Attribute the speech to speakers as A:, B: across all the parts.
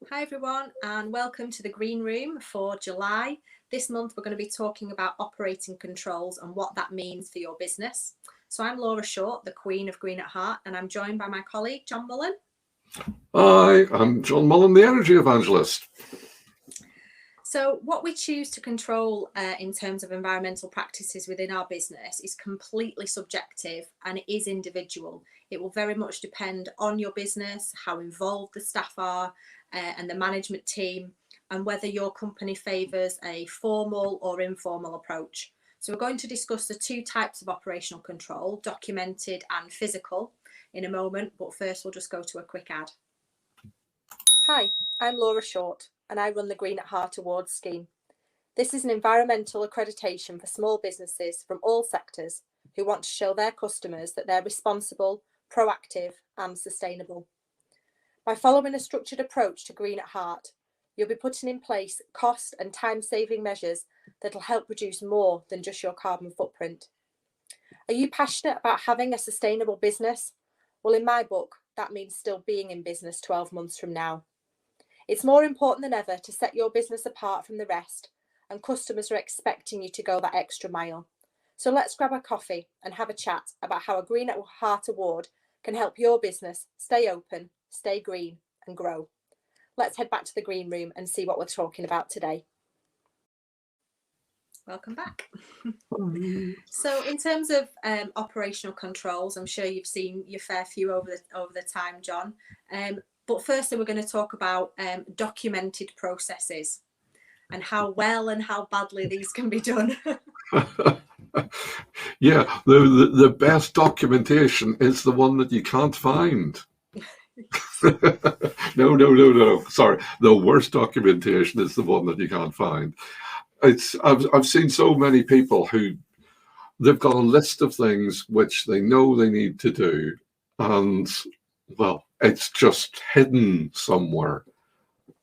A: Hi everyone, and welcome to the Green Room for July. This month we're going to be talking about operating controls and what that means for your business. So I'm Laura Short, the Queen of Green at Heart, and I'm joined by my colleague John Mullen.
B: Hi, I'm John Mullen, the Energy Evangelist.
A: So what we choose to control in terms of environmental practices within our business is completely subjective and it is individual. It will very much depend on your business, how involved the staff are and the management team, and whether your company favours a formal or informal approach. So we're going to discuss the two types of operational control, documented and physical, in a moment, but first we'll just go to a quick ad. Hi, I'm Laura Short and I run the Green at Heart Awards scheme. This is an environmental accreditation for small businesses from all sectors who want to show their customers that they're responsible, proactive and sustainable. By following a structured approach to Green at Heart, you'll be putting in place cost and time-saving measures that'll help reduce more than just your carbon footprint. Are you passionate about having a sustainable business? Well, in my book, that means still being in business 12 months from now. It's more important than ever to set your business apart from the rest, and customers are expecting you to go that extra mile. So let's grab a coffee and have a chat about how a Green at Heart Award can help your business stay open, stay green and grow. Let's head back to the green room and see what we're talking about today. Welcome back. So in terms of operational controls, I'm sure you've seen your fair few over the time, John. But firstly, we're going to talk about documented processes and how well and how badly these can be done.
B: Yeah, the best documentation is the one that you can't find. No. Sorry, the worst documentation is the one that you can't find. I've seen so many people who they've got a list of things which they know they need to do, and well, it's just hidden somewhere.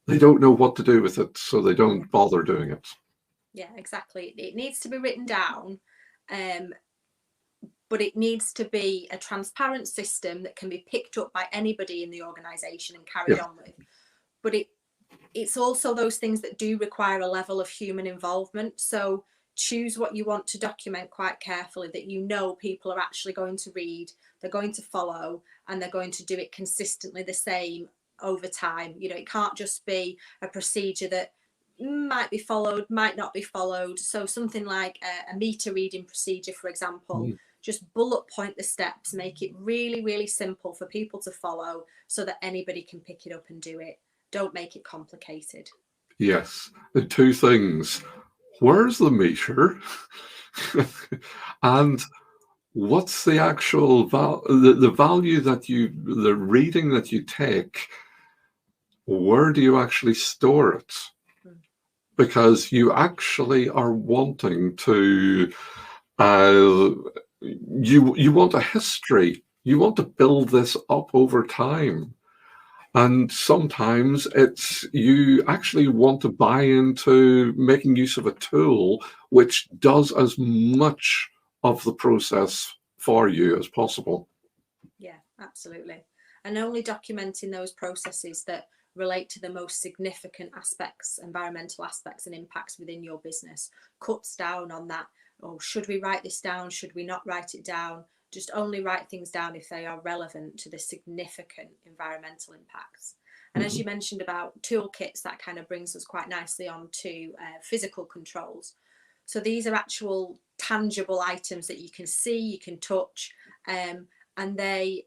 B: They don't know what to do with it, so they don't bother doing it.
A: Yeah, exactly. It needs to be written down, but it needs to be a transparent system that can be picked up by anybody in the organisation and carried on with. But it's also those things that do require a level of human involvement. So choose what you want to document quite carefully, that you know people are actually going to read, they're going to follow, and they're going to do it consistently the same over time. You know, it can't just be a procedure that might be followed, might not be followed. So something like a meter reading procedure, for example, just bullet point the steps, make it really, really simple for people to follow so that anybody can pick it up and do it. Don't make it complicated.
B: Yes, the two things. Where's the meter? And what's the actual the value that the reading that you take, where do you actually store it? Because you actually are wanting to, you want a history. You want to build this up over time. And sometimes it's you actually want to buy into making use of a tool which does as much of the process for you as possible.
A: Yeah, absolutely. And only documenting those processes that relate to the most significant aspects, environmental aspects and impacts within your business, cuts down on that. Oh, should we write this down? Should we not write it down? Just only write things down if they are relevant to the significant environmental impacts. And as you mentioned about toolkits, that kind of brings us quite nicely on to physical controls. So these are actual tangible items that you can see, you can touch, and they're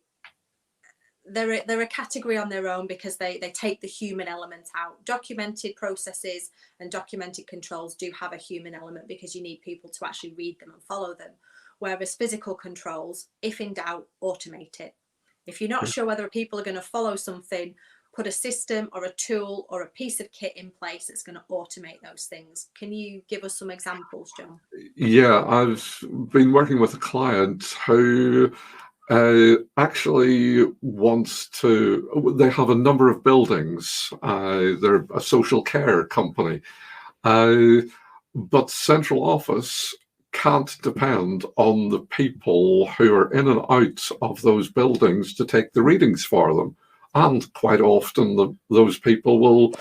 A: a category on their own because they take the human element out. Documented processes and documented controls do have a human element because you need people to actually read them and follow them. Whereas physical controls, if in doubt, automate it. If you're not sure whether people are going to follow something, put a system or a tool or a piece of kit in place that's going to automate those things. Can you give us some examples, John?
B: Yeah, I've been working with a client who actually wants to, they have a number of buildings. They're a social care company, but central office can't depend on the people who are in and out of those buildings to take the readings for them. And quite often those people will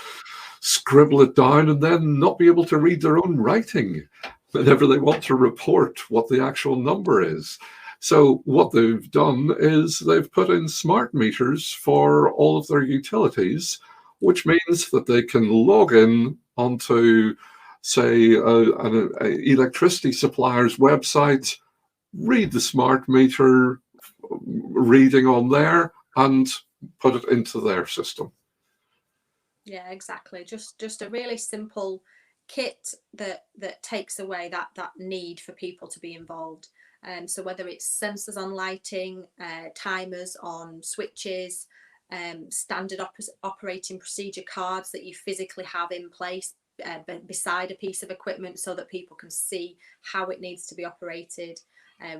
B: scribble it down and then not be able to read their own writing whenever they want to report what the actual number is. So what they've done is they've put in smart meters for all of their utilities, which means that they can log in onto, say, an electricity supplier's website, read the smart meter reading on there, and put it into their system.
A: Yeah, exactly. Just a really simple kit that takes away that need for people to be involved. So whether it's sensors on lighting, timers on switches, standard operating procedure cards that you physically have in place beside a piece of equipment so that people can see how it needs to be operated,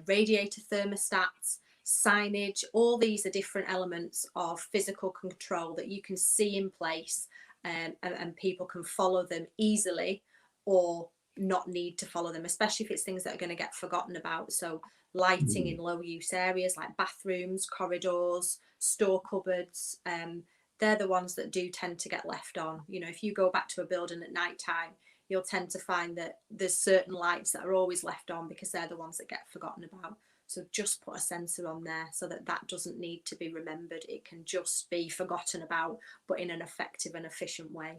A: radiator thermostats, signage, all these are different elements of physical control that you can see in place, and people can follow them easily or not need to follow them, especially if it's things that are going to get forgotten about. So lighting in low use areas like bathrooms, corridors, store cupboards, they're the ones that do tend to get left on. You know, if you go back to a building at night time, you'll tend to find that there's certain lights that are always left on because they're the ones that get forgotten about. So just put a sensor on there so that doesn't need to be remembered. It can just be forgotten about, but in an effective and efficient way.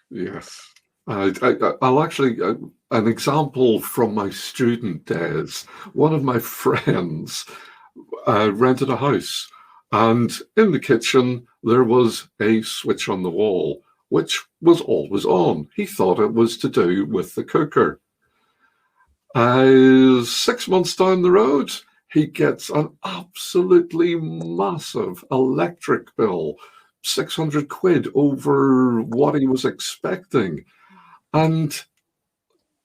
B: Yes. I'll actually, an example from my student days. One of my friends rented a house, and in the kitchen there was a switch on the wall, which was always on. He thought it was to do with the cooker. 6 months down the road, he gets an absolutely massive electric bill, 600 quid over what he was expecting. And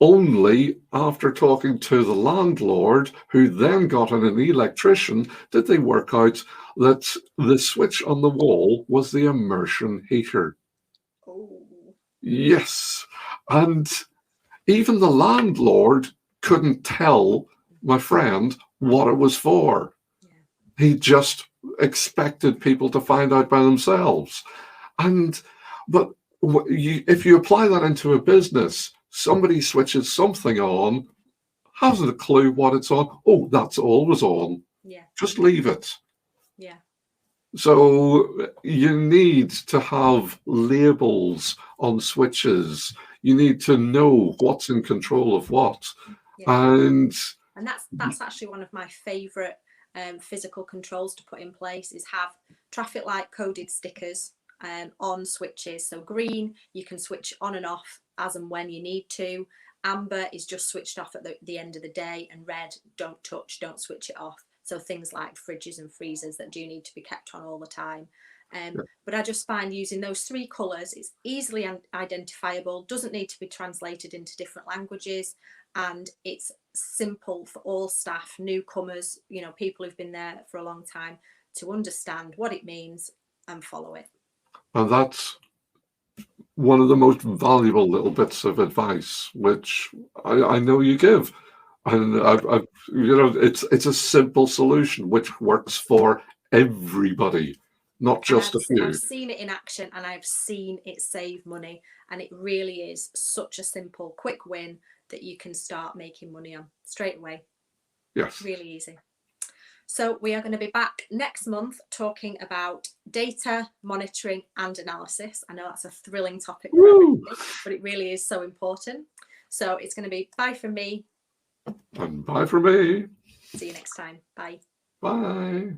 B: only after talking to the landlord, who then got in an electrician, did they work out that the switch on the wall was the immersion heater.
A: Oh.
B: Yes. And even the landlord couldn't tell my friend what it was for.
A: Yeah.
B: He just expected people to find out by themselves. But if you apply that into a business, somebody switches something on, hasn't a clue what it's on. Oh, that's always on.
A: Yeah.
B: Just leave it.
A: Yeah.
B: So you need to have labels on switches. You need to know what's in control of what.
A: Yeah.
B: And
A: that's actually one of my favourite physical controls to put in place, is have traffic light coded stickers on switches. So green, you can switch on and off as and when you need to. Amber is just switched off at the end of the day, and red, don't touch, don't switch it off. So things like fridges and freezers that do need to be kept on all the time. But I just find using those three colours, it's easily identifiable, doesn't need to be translated into different languages, and it's simple for all staff, newcomers, you know, people who've been there for a long time, to understand what it means and follow it.
B: And that's one of the most valuable little bits of advice, which I know you give. And it's a simple solution which works for everybody, not just a few.
A: I've seen it in action, and I've seen it save money, and it really is such a simple, quick win that you can start making money on straight away.
B: Yes.
A: Really easy. So we are going to be back next month talking about data monitoring and analysis. I know that's a thrilling topic for everybody, but it really is so important. So it's going to be bye from me.
B: And bye from me.
A: See you next time. Bye.
B: Bye.